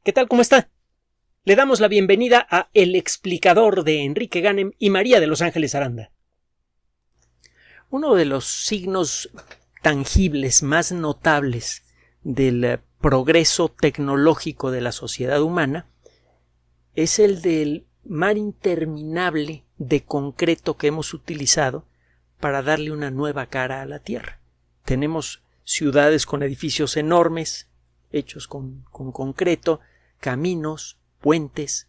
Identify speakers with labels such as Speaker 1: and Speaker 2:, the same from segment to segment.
Speaker 1: ¿Qué tal? ¿Cómo está? Le damos la bienvenida a El Explicador de Enrique Ganem y María de Los Ángeles Aranda. Uno de los signos tangibles más notables del progreso tecnológico de la sociedad humana es el del mar interminable de concreto que hemos utilizado para darle una nueva cara a la Tierra. Tenemos ciudades con edificios enormes, hechos con concreto, caminos, puentes.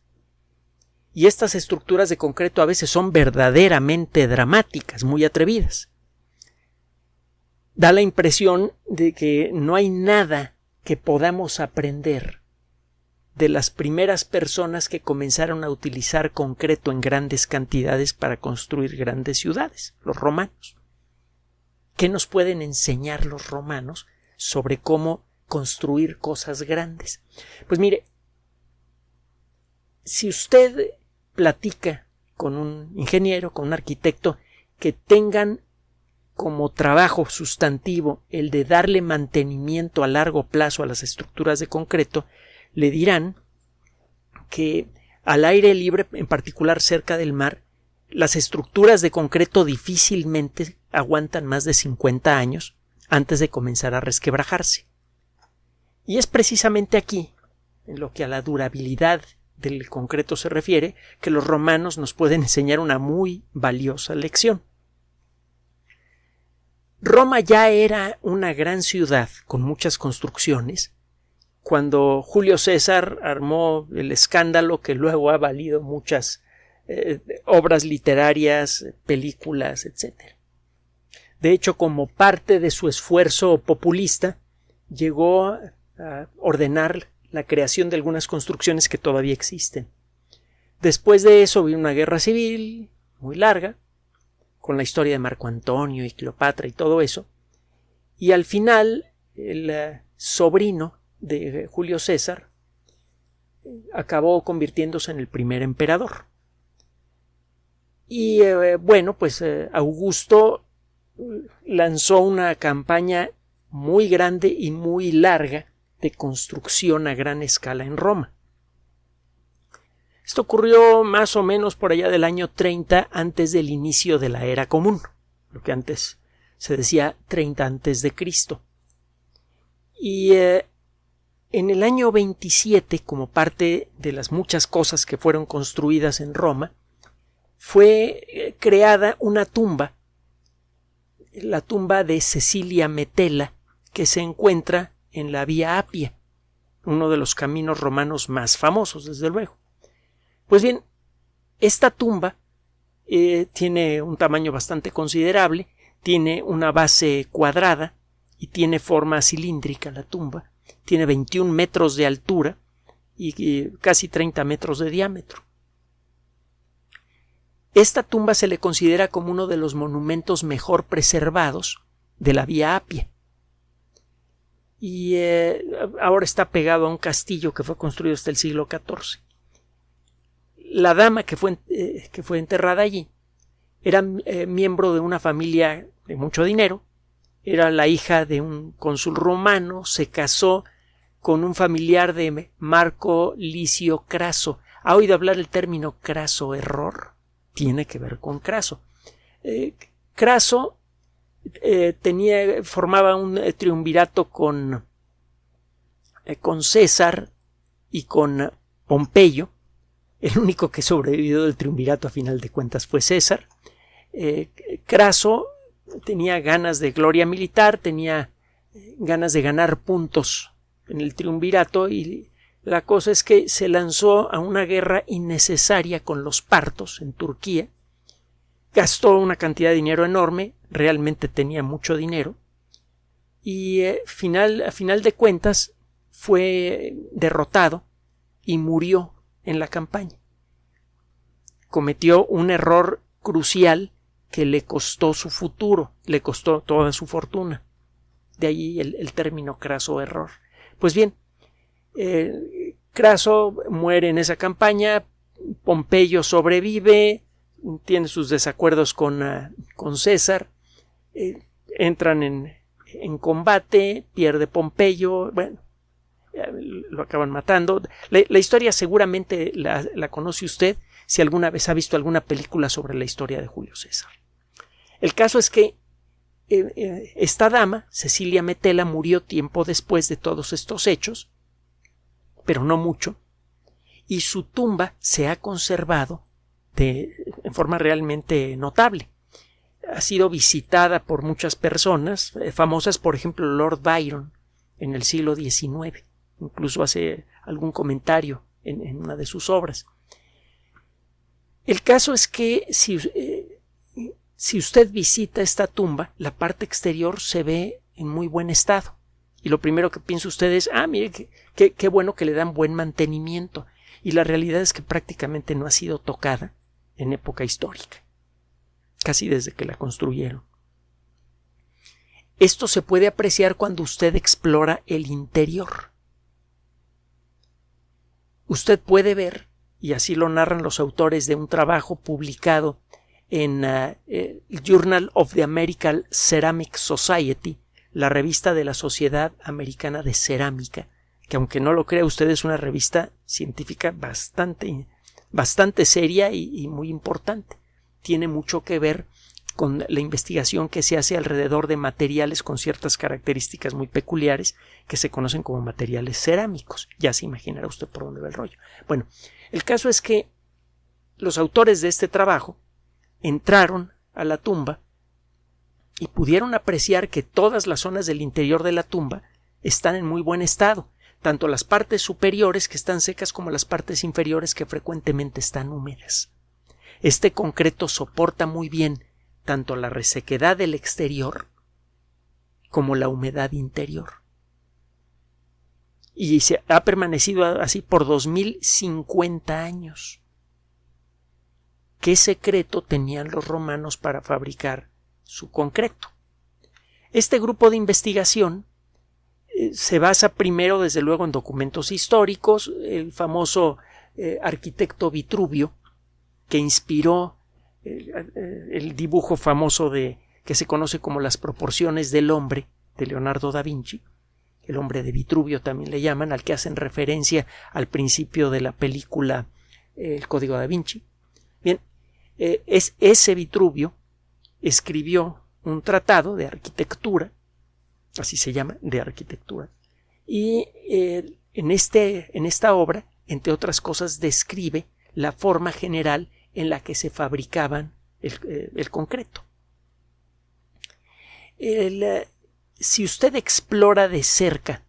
Speaker 1: Y estas estructuras de concreto a veces son verdaderamente dramáticas, muy atrevidas. Da la impresión de que no hay nada que podamos aprender de las primeras personas que comenzaron a utilizar concreto en grandes cantidades para construir grandes ciudades, los romanos. ¿Qué nos pueden enseñar los romanos sobre cómo construir cosas grandes? Pues mire, si usted platica con un ingeniero, con un arquitecto, que tengan como trabajo sustantivo el de darle mantenimiento a largo plazo a las estructuras de concreto, le dirán que al aire libre, en particular cerca del mar, las estructuras de concreto difícilmente aguantan más de 50 años antes de comenzar a resquebrajarse. Y es precisamente aquí, en lo que a la durabilidad del concreto se refiere, que los romanos nos pueden enseñar una muy valiosa lección. Roma ya era una gran ciudad con muchas construcciones cuando Julio César armó el escándalo que luego ha valido muchas obras literarias, películas, etc. De hecho, como parte de su esfuerzo populista, llegó a ordenar la creación de algunas construcciones que todavía existen. Después de eso vino una guerra civil muy larga, con la historia de Marco Antonio y Cleopatra y todo eso, y al final el sobrino de Julio César acabó convirtiéndose en el primer emperador. Y Augusto lanzó una campaña muy grande y muy larga de construcción a gran escala en Roma. Esto ocurrió más o menos por allá del año 30 antes del inicio de la era común, lo que antes se decía 30 antes de Cristo. Y en el año 27, como parte de las muchas cosas que fueron construidas en Roma, fue creada una tumba, la tumba de Cecilia Metela, que se encuentra en la Vía Apia, uno de los caminos romanos más famosos, desde luego. Pues bien, esta tumba tiene un tamaño bastante considerable, tiene una base cuadrada y tiene forma cilíndrica la tumba, tiene 21 metros de altura y casi 30 metros de diámetro. Esta tumba se le considera como uno de los monumentos mejor preservados de la Vía Apia. Y ahora está pegado a un castillo que fue construido hasta el siglo XIV. La dama que fue enterrada allí era miembro de una familia de mucho dinero, era la hija de un cónsul romano, se casó con un familiar de Marco Licio Craso. ¿Ha oído hablar el término Craso error? Tiene que ver con Craso. Craso formaba un triunvirato con César y con Pompeyo. El único que sobrevivió del triunvirato a final de cuentas fue César. Craso tenía ganas de gloria militar, tenía ganas de ganar puntos en el triunvirato y la cosa es que se lanzó a una guerra innecesaria con los partos en Turquía. Gastó una cantidad de dinero enorme, realmente tenía mucho dinero y a final de cuentas fue derrotado y murió en la campaña. Cometió un error crucial que le costó su futuro, le costó toda su fortuna. De ahí el término Craso error. Pues bien, Craso muere en esa campaña, Pompeyo sobrevive, tiene sus desacuerdos con César, entran en combate, pierde Pompeyo, bueno, lo acaban matando. La historia seguramente la conoce usted si alguna vez ha visto alguna película sobre la historia de Julio César. El caso es que esta dama, Cecilia Metela, murió tiempo después de todos estos hechos, pero no mucho, y su tumba se ha conservado en forma realmente notable. Ha sido visitada por muchas personas, famosas, por ejemplo, Lord Byron en el siglo XIX. Incluso hace algún comentario en una de sus obras. El caso es que si usted visita esta tumba, la parte exterior se ve en muy buen estado. Y lo primero que piensa usted es, mire, qué bueno que le dan buen mantenimiento. Y la realidad es que prácticamente no ha sido tocada en época histórica, casi desde que la construyeron. Esto se puede apreciar cuando usted explora el interior. Usted puede ver, y así lo narran los autores de un trabajo publicado en el Journal of the American Ceramic Society, la revista de la Sociedad Americana de Cerámica, que aunque no lo crea usted es una revista científica bastante seria y muy importante. Tiene mucho que ver con la investigación que se hace alrededor de materiales con ciertas características muy peculiares que se conocen como materiales cerámicos. Ya se imaginará usted por dónde va el rollo. Bueno, el caso es que los autores de este trabajo entraron a la tumba y pudieron apreciar que todas las zonas del interior de la tumba están en muy buen estado, tanto las partes superiores que están secas como las partes inferiores que frecuentemente están húmedas. Este concreto soporta muy bien tanto la resequedad del exterior como la humedad interior. Y se ha permanecido así por 2050 años. ¿Qué secreto tenían los romanos para fabricar su concreto? Este grupo de investigación se basa primero, desde luego, en documentos históricos. El famoso arquitecto Vitruvio, que inspiró el dibujo famoso que se conoce como las proporciones del hombre, de Leonardo da Vinci. El hombre de Vitruvio también le llaman, al que hacen referencia al principio de la película El Código da Vinci. Bien, ese Vitruvio escribió un tratado de arquitectura, así se llama, de arquitectura, y en esta obra, entre otras cosas, describe la forma general en la que se fabricaban el concreto. Si usted explora de cerca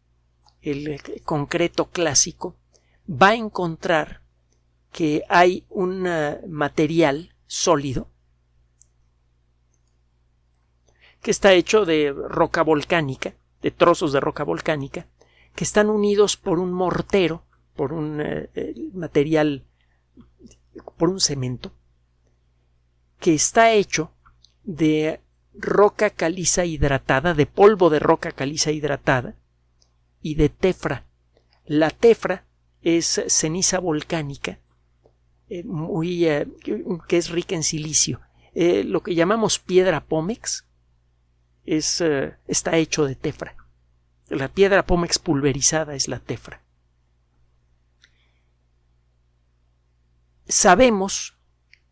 Speaker 1: el concreto clásico, va a encontrar que hay un material sólido que está hecho de roca volcánica, de trozos de roca volcánica, que están unidos por un mortero, por un material, por un cemento, que está hecho de roca caliza hidratada, de polvo de roca caliza hidratada y de tefra. La tefra es ceniza volcánica que es rica en silicio. Lo que llamamos piedra pómex está hecho de tefra. La piedra pómex pulverizada es la tefra. Sabemos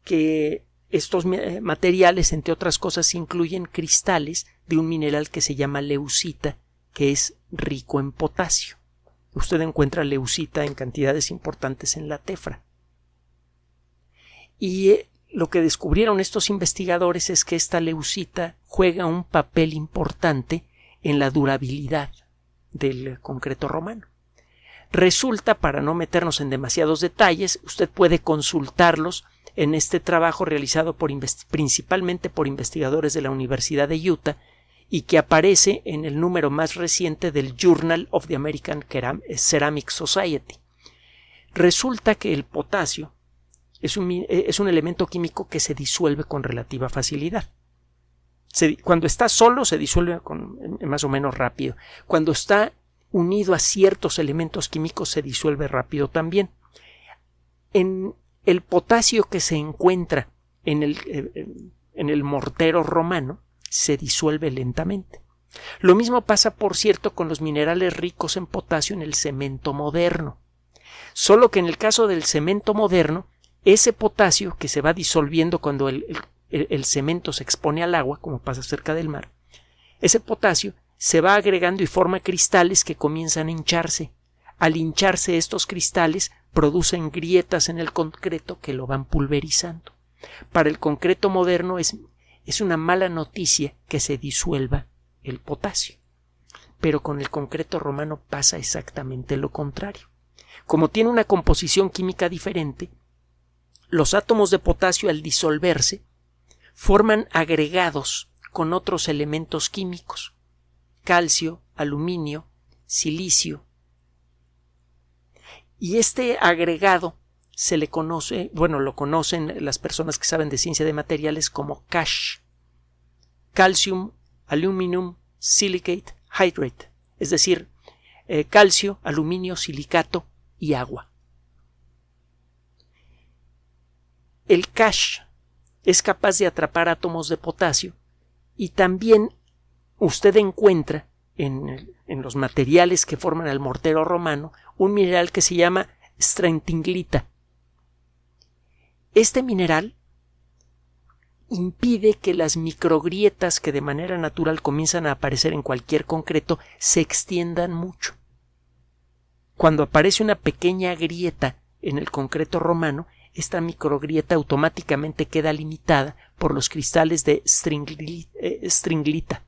Speaker 1: que estos materiales, entre otras cosas, incluyen cristales de un mineral que se llama leucita, que es rico en potasio. Usted encuentra leucita en cantidades importantes en la tefra. Y lo que descubrieron estos investigadores es que esta leucita juega un papel importante en la durabilidad del concreto romano. Resulta, para no meternos en demasiados detalles, usted puede consultarlos en este trabajo realizado principalmente por investigadores de la Universidad de Utah y que aparece en el número más reciente del Journal of the American Ceramic Society. Resulta que el potasio es un elemento químico que se disuelve con relativa facilidad. Cuando está solo se disuelve más o menos rápido. Cuando está unido a ciertos elementos químicos se disuelve rápido también. En el potasio que se encuentra en el mortero romano se disuelve lentamente. Lo mismo pasa, por cierto, con los minerales ricos en potasio en el cemento moderno. Solo que en el caso del cemento moderno, ese potasio que se va disolviendo cuando el cemento se expone al agua, como pasa cerca del mar, ese potasio se va agregando y forma cristales que comienzan a hincharse. Al hincharse estos cristales producen grietas en el concreto que lo van pulverizando. Para el concreto moderno es una mala noticia que se disuelva el potasio. Pero con el concreto romano pasa exactamente lo contrario. Como tiene una composición química diferente, los átomos de potasio al disolverse forman agregados con otros elementos químicos: calcio, aluminio, silicio. Y este agregado se le conoce, lo conocen las personas que saben de ciencia de materiales como CASH, Calcium Aluminum Silicate Hydrate, es decir, calcio, aluminio, silicato y agua. El CASH es capaz de atrapar átomos de potasio y también usted encuentra en los materiales que forman el mortero romano un mineral que se llama strentinglita. Este mineral impide que las microgrietas que de manera natural comienzan a aparecer en cualquier concreto se extiendan mucho. Cuando aparece una pequeña grieta en el concreto romano, esta microgrieta automáticamente queda limitada por los cristales de stringlita.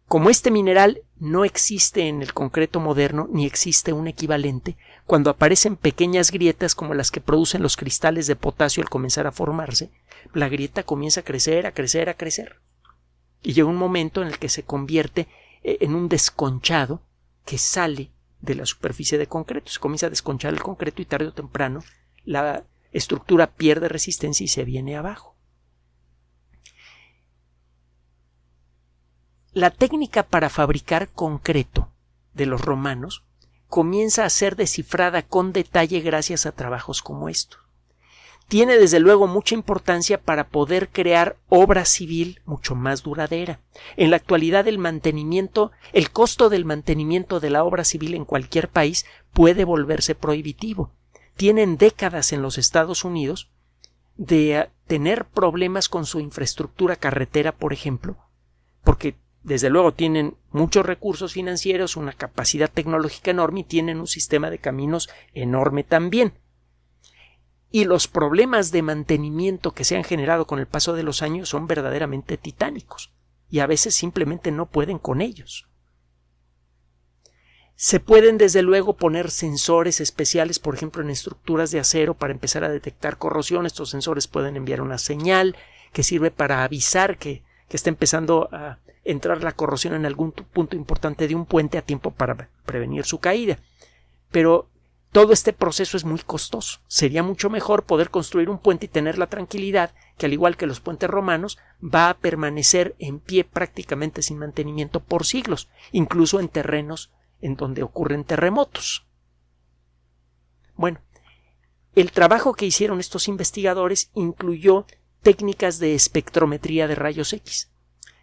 Speaker 1: Como este mineral no existe en el concreto moderno ni existe un equivalente, cuando aparecen pequeñas grietas como las que producen los cristales de potasio al comenzar a formarse, la grieta comienza a crecer, a crecer, a crecer. Y llega un momento en el que se convierte en un desconchado que sale de la superficie de concreto. Se comienza a desconchar el concreto y tarde o temprano la estructura pierde resistencia y se viene abajo. La técnica para fabricar concreto de los romanos comienza a ser descifrada con detalle gracias a trabajos como estos. Tiene desde luego mucha importancia para poder crear obra civil mucho más duradera. En la actualidad el costo del mantenimiento de la obra civil en cualquier país puede volverse prohibitivo. Tienen décadas en los Estados Unidos de tener problemas con su infraestructura carretera, por ejemplo, porque desde luego tienen muchos recursos financieros, una capacidad tecnológica enorme y tienen un sistema de caminos enorme también. Y los problemas de mantenimiento que se han generado con el paso de los años son verdaderamente titánicos y a veces simplemente no pueden con ellos. Se pueden desde luego poner sensores especiales, por ejemplo en estructuras de acero, para empezar a detectar corrosión. Estos sensores pueden enviar una señal que sirve para avisar que está empezando a entrar la corrosión en algún punto importante de un puente a tiempo para prevenir su caída. Pero todo este proceso es muy costoso. Sería mucho mejor poder construir un puente y tener la tranquilidad que, al igual que los puentes romanos, va a permanecer en pie prácticamente sin mantenimiento por siglos, incluso en terrenos en donde ocurren terremotos. Bueno, el trabajo que hicieron estos investigadores incluyó técnicas de espectrometría de rayos X.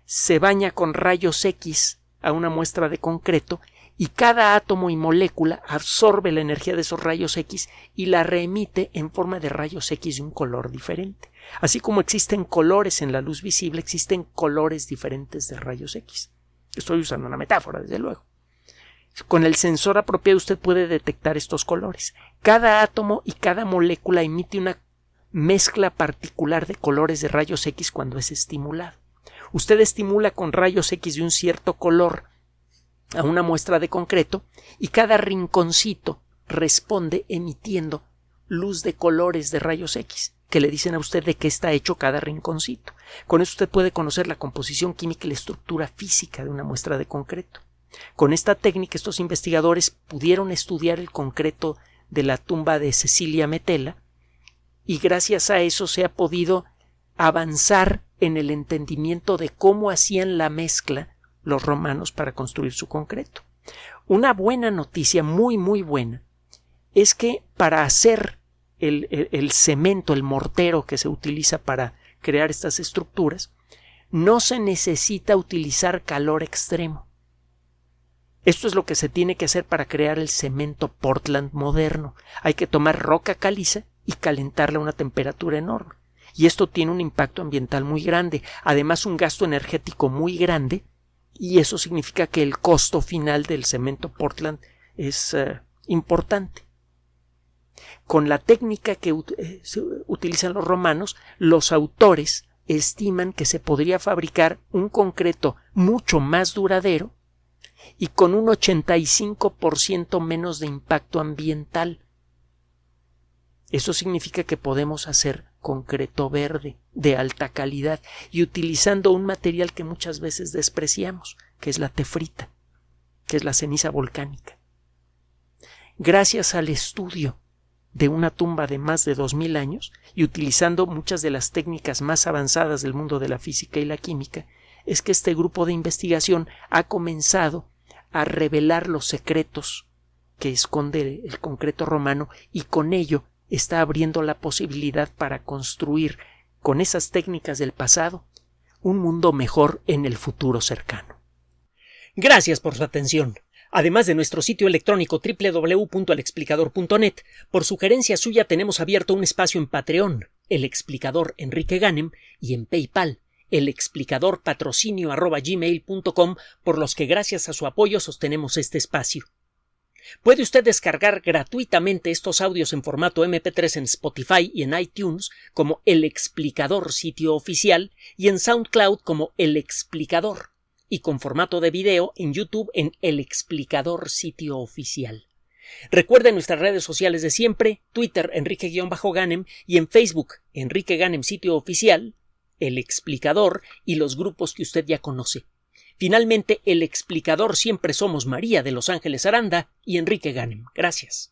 Speaker 1: Se baña con rayos X a una muestra de concreto y cada átomo y molécula absorbe la energía de esos rayos X y la reemite en forma de rayos X de un color diferente. Así como existen colores en la luz visible, existen colores diferentes de rayos X. Estoy usando una metáfora, desde luego. Con el sensor apropiado usted puede detectar estos colores. Cada átomo y cada molécula emite una mezcla particular de colores de rayos X cuando es estimulado. Usted estimula con rayos X de un cierto color a una muestra de concreto y cada rinconcito responde emitiendo luz de colores de rayos X que le dicen a usted de qué está hecho cada rinconcito. Con eso usted puede conocer la composición química y la estructura física de una muestra de concreto. Con esta técnica estos investigadores pudieron estudiar el concreto de la tumba de Cecilia Metella y gracias a eso se ha podido avanzar en el entendimiento de cómo hacían la mezcla los romanos para construir su concreto. Una buena noticia, muy muy buena, es que para hacer el cemento, el mortero que se utiliza para crear estas estructuras, no se necesita utilizar calor extremo. Esto es lo que se tiene que hacer para crear el cemento Portland moderno. Hay que tomar roca caliza y calentarla a una temperatura enorme. Y esto tiene un impacto ambiental muy grande, además un gasto energético muy grande, y eso significa que el costo final del cemento Portland es importante. Con la técnica que utilizan los romanos, los autores estiman que se podría fabricar un concreto mucho más duradero y con un 85% menos de impacto ambiental. Eso significa que podemos hacer concreto verde de alta calidad y utilizando un material que muchas veces despreciamos, que es la tefrita, que es la ceniza volcánica. Gracias al estudio de una tumba de más de 2000 años y utilizando muchas de las técnicas más avanzadas del mundo de la física y la química, es que este grupo de investigación ha comenzado a revelar los secretos que esconde el concreto romano y con ello está abriendo la posibilidad para construir con esas técnicas del pasado un mundo mejor en el futuro cercano. Gracias por su atención. Además de nuestro sitio electrónico www.alexplicador.net, por sugerencia suya tenemos abierto un espacio en Patreon, El Explicador Enrique Ganem, y en PayPal, elexplicadorpatrocinio@gmail.com, por los que gracias a su apoyo sostenemos este espacio. Puede usted descargar gratuitamente estos audios en formato MP3 en Spotify y en iTunes como El Explicador sitio oficial y en SoundCloud como El Explicador, y con formato de video en YouTube en El Explicador sitio oficial. Recuerde nuestras redes sociales de siempre, Twitter Enrique-Ganem y en Facebook Enrique Ganem sitio oficial, El Explicador y los grupos que usted ya conoce. Finalmente, El Explicador siempre somos María de Los Ángeles Aranda y Enrique Ganem. Gracias.